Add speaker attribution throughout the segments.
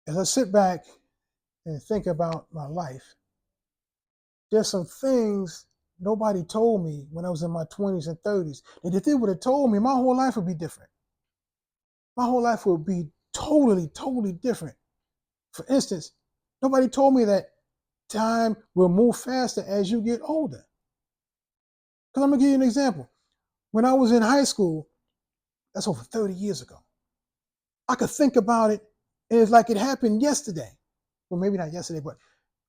Speaker 1: As I sit back and think about my life, there's some things nobody told me when I was in my 20s and 30s that if they would have told me, my whole life would be different. My whole life would be totally, totally different. For instance, nobody told me that time will move faster as you get older. Because I'm going to give you an example. When I was in high school, that's over 30 years ago, I could think about it and it's like it happened yesterday. Well, maybe not yesterday, but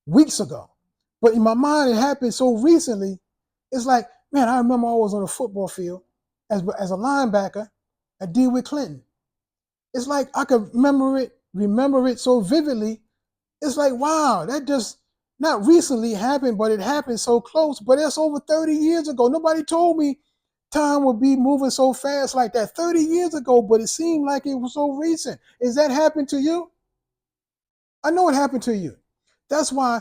Speaker 1: weeks ago. But in my mind, it happened so recently. It's like, man, I remember I was on a football field as a linebacker at DeWitt Clinton. It's like I could remember it so vividly. It's like, wow, that just not recently happened, but it happened so close. But that's over 30 years ago. Nobody told me time would be moving so fast like that 30 years ago, but it seemed like it was so recent. Is that happened to you? I know it happened to you. That's why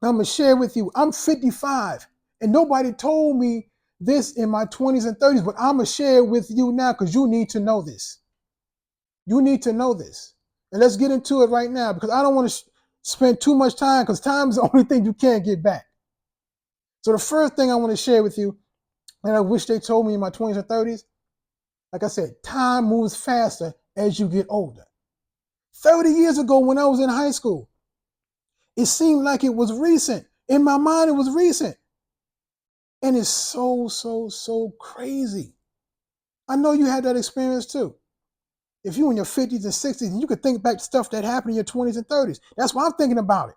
Speaker 1: I'm going to share with you. I'm 55, and nobody told me this in my 20s and 30s, but I'm going to share with you now because you need to know this. You need to know this. And let's get into it right now because I don't want to spend too much time because time is the only thing you can't get back. So the first thing I want to share with you, and I wish they told me in my 20s and 30s, like I said, time moves faster as you get older. 30 years ago when I was in high school, it seemed like it was recent. In my mind, it was recent. And it's so crazy. I know you had that experience too. If you're in your 50s and 60s, you could think back to stuff that happened in your 20s and 30s. That's why I'm thinking about it.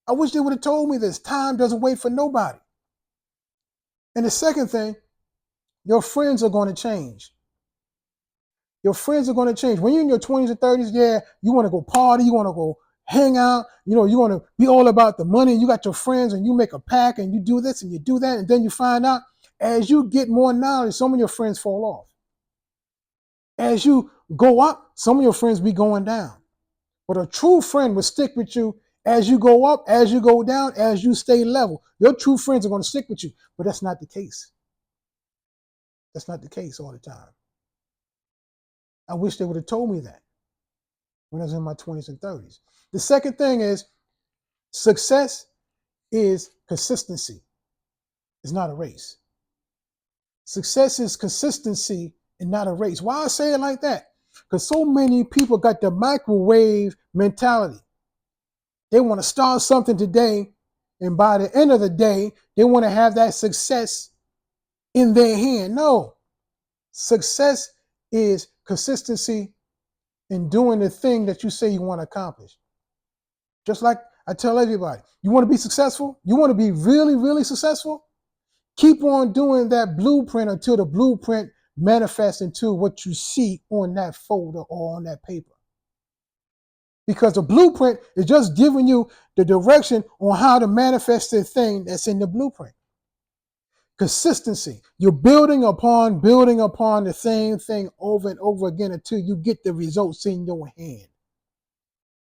Speaker 1: I wish they would have told me this. Time doesn't wait for nobody. And the second thing, your friends are going to change. Your friends are going to change. When you're in your 20s and 30s, yeah, you want to go party, you want to go hang out, you want to be all about the money. You got your friends and you make a pack and you do this and you do that. And then you find out as you get more knowledge, some of your friends fall off. As you go up, some of your friends be going down. But a true friend will stick with you as you go up, as you go down, as you stay level. Your true friends are going to stick with you. But that's not the case. That's not the case all the time. I wish they would have told me that when I was in my 20s and 30s. The second thing is success is consistency. It's not a race. Success is consistency and not a race. Why I say it like that? Because so many people got the microwave mentality. They want to start something today, and by the end of the day, they want to have that success in their hand. No, success is consistency in doing the thing that you say you want to accomplish. Just like I tell everybody, you want to be successful? You want to be really, really successful? Keep on doing that blueprint until the blueprint manifests into what you see on that folder or on that paper. Because the blueprint is just giving you the direction on how to manifest the thing that's in the blueprint. Consistency. You're building upon the same thing over and over again until you get the results in your hand.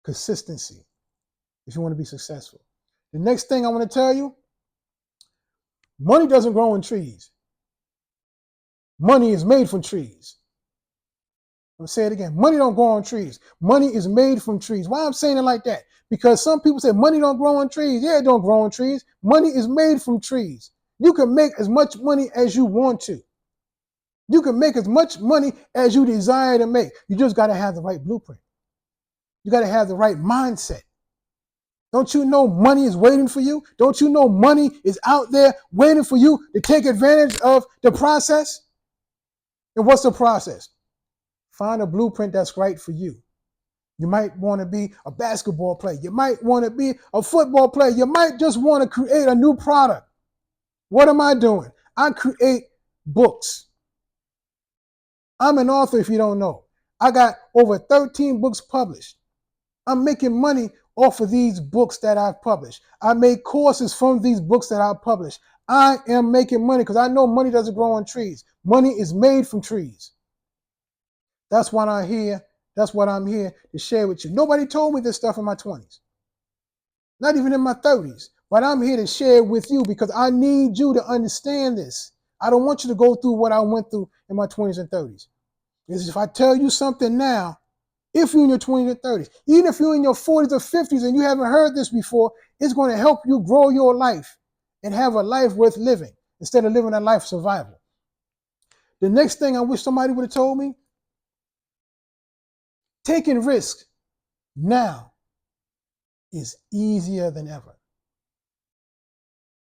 Speaker 1: Consistency, if you want to be successful. The next thing I want to tell you, money doesn't grow in trees. Money is made from trees. I'm going to say it again. Money don't grow on trees. Money is made from trees. Why I'm saying it like that? Because some people say money don't grow on trees. Yeah, it don't grow on trees. Money is made from trees. You can make as much money as you want to. You can make as much money as you desire to make. You just got to have the right blueprint. You got to have the right mindset. Don't you know money is waiting for you? Don't you know money is out there waiting for you to take advantage of the process? And what's the process? Find a blueprint that's right for you. You might want to be a basketball player. You might want to be a football player. You might just want to create a new product. What am I doing? I create books. I'm an author if you don't know. I got over 13 books published. I'm making money off of these books that I've published. I make courses from these books that I've published. I am making money because I know money doesn't grow on trees. Money is made from trees. That's what I'm here to share with you. Nobody told me this stuff in my 20s, not even in my 30s. But I'm here to share with you because I need you to understand this. I don't want you to go through what I went through in my 20s and 30s. Because if I tell you something now, If you're in your 20s and 30s, even if you're in your 40s or 50s and you haven't heard this before, it's going to help you grow your life and have a life worth living instead of living a life of survival. The next thing I wish somebody would have told me, taking risks now is easier than ever.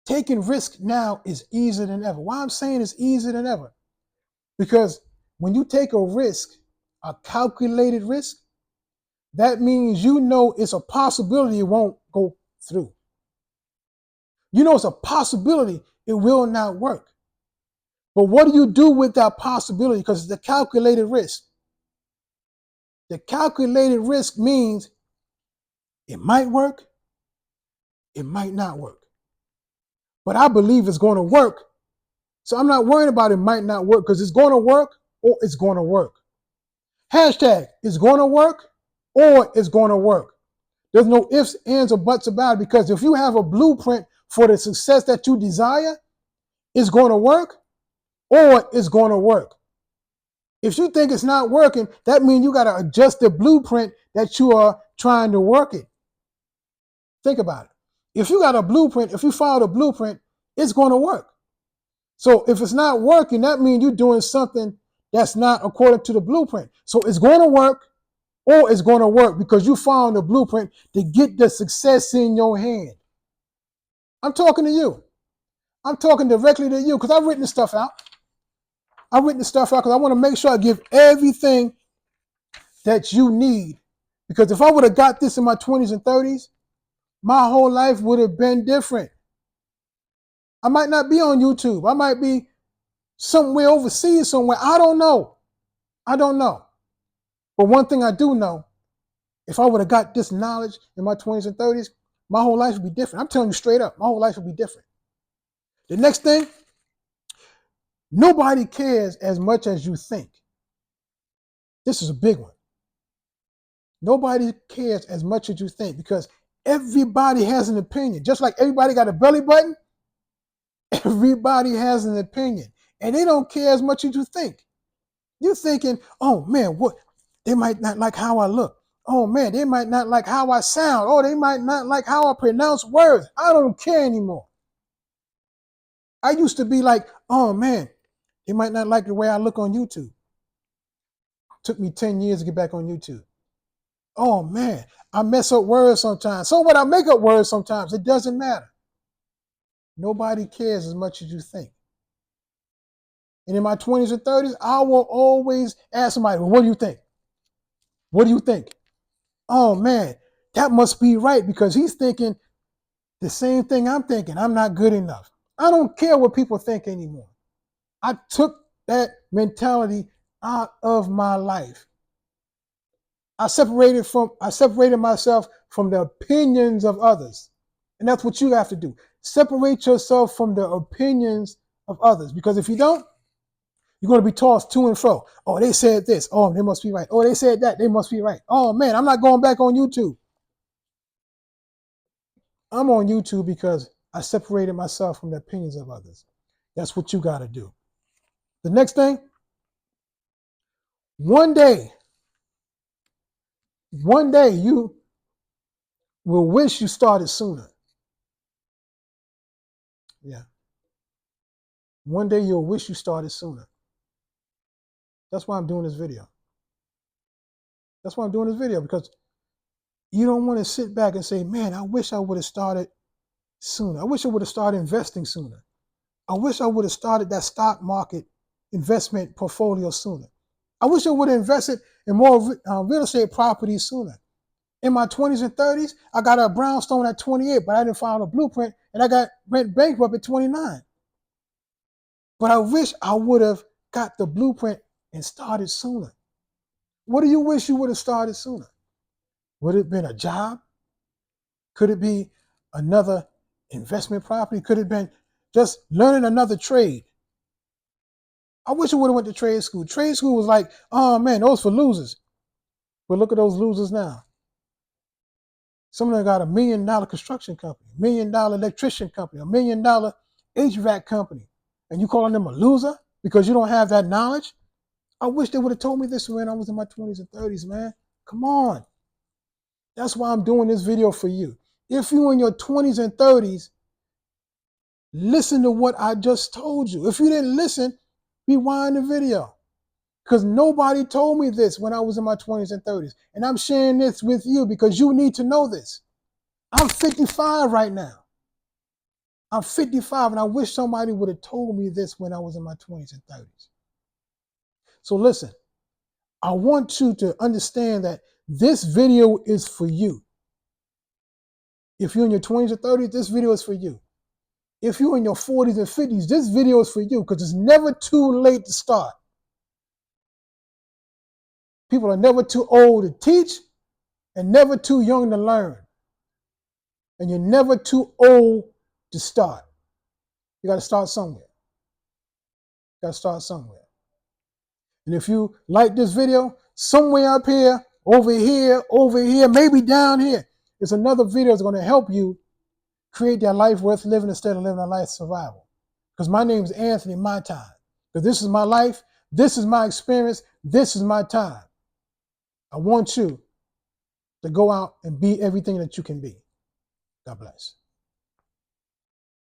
Speaker 1: Taking risk now is easier than ever. Why I'm saying it's easier than ever? Because when you take a risk, a calculated risk, that means you know it's a possibility it won't go through. You know it's a possibility it will not work. But what do you do with that possibility? Because it's a calculated risk. The calculated risk means it might work, it might not work. But I believe it's going to work. So I'm not worried about it might not work because it's going to work or it's going to work. Hashtag, it's going to work or it's going to work. There's no ifs, ands, or buts about it because if you have a blueprint for the success that you desire, it's going to work or it's going to work. If you think it's not working, that means you got to adjust the blueprint that you are trying to work it. Think about it. If you got a blueprint, if you follow the blueprint, it's going to work. So if it's not working, that means you're doing something that's not according to the blueprint. So it's going to work or it's going to work because you following the blueprint to get the success in your hand. I'm talking to you. I'm talking directly to you because I've written this stuff out. I've written this stuff out because I want to make sure I give everything that you need. Because if I would have got this in my 20s and 30s, my whole life would have been different. I might not be on YouTube. I might be somewhere overseas somewhere. I don't know. I don't know. But one thing I do know, if I would have got this knowledge in my 20s and 30s, my whole life would be different. I'm telling you straight up, my whole life would be different. The next thing, nobody cares as much as you think. This is a big one. Nobody cares as much as you think because everybody has an opinion. Just like everybody got a belly button, everybody has an opinion. And they don't care as much as you think. You're thinking, oh man, what? They might not like how I look. Oh man, they might not like how I sound. Oh, they might not like how I pronounce words. I don't care anymore. I used to be like, oh man, they might not like the way I look on YouTube. Took me 10 years to get back on YouTube. Oh man, I mess up words sometimes. So what? I make up words sometimes. It doesn't matter. Nobody cares as much as you think. And in my 20s and 30s, I will always ask somebody, well, what do you think? What do you think? Oh man, that must be right because he's thinking the same thing I'm thinking. I'm not good enough. I don't care what people think anymore. I took that mentality out of my life. I separated myself from the opinions of others. And that's what you have to do. Separate yourself from the opinions of others. Because if you don't, you're going to be tossed to and fro. Oh, they said this. Oh, they must be right. Oh, they said that. They must be right. Oh, man, I'm not going back on YouTube. I'm on YouTube because I separated myself from the opinions of others. That's what you got to do. The next thing, one day you will wish you started sooner. Yeah. One day you'll wish you started sooner. That's why I'm doing this video. That's why I'm doing this video because you don't want to sit back and say, man, I wish I would have started sooner. I wish I would have started investing sooner. I wish I would have started that stock market investment portfolio sooner. I wish I would have invested in more real estate properties sooner. In my 20s and 30s, I got a brownstone at 28, but I didn't follow the blueprint, and I went bankrupt at 29. But I wish I would have got the blueprint and started sooner. What do you wish you would have started sooner? Would it have been a job? Could it be another investment property? Could it have been just learning another trade? I wish I would have went to trade school. Trade school was like, oh man, those for losers. But look at those losers now. Some of them got $1 million construction company, $1 million electrician company, $1 million HVAC company. And you calling them a loser because you don't have that knowledge? I wish they would have told me this when I was in my 20s and 30s, man. Come on. That's why I'm doing this video for you. If you're in your 20s and 30s, listen to what I just told you. If you didn't listen, rewind the video. Because nobody told me this when I was in my 20s and 30s. And I'm sharing this with you because you need to know this. I'm 55 right now. I'm 55, and I wish somebody would have told me this when I was in my 20s and 30s. So listen, I want you to understand that this video is for you. If you're in your 20s or 30s, this video is for you. If you're in your 40s and 50s, this video is for you because it's never too late to start. People are never too old to teach and never too young to learn. And you're never too old to start. You got to start somewhere. You got to start somewhere. And if you like this video, somewhere up here, over here, maybe down here, there's another video that's going to help you create that life worth living instead of living a life of survival. Because my name is Anthony, my time. Because this is my life, this is my experience, this is my time. I want you to go out and be everything that you can be. God bless.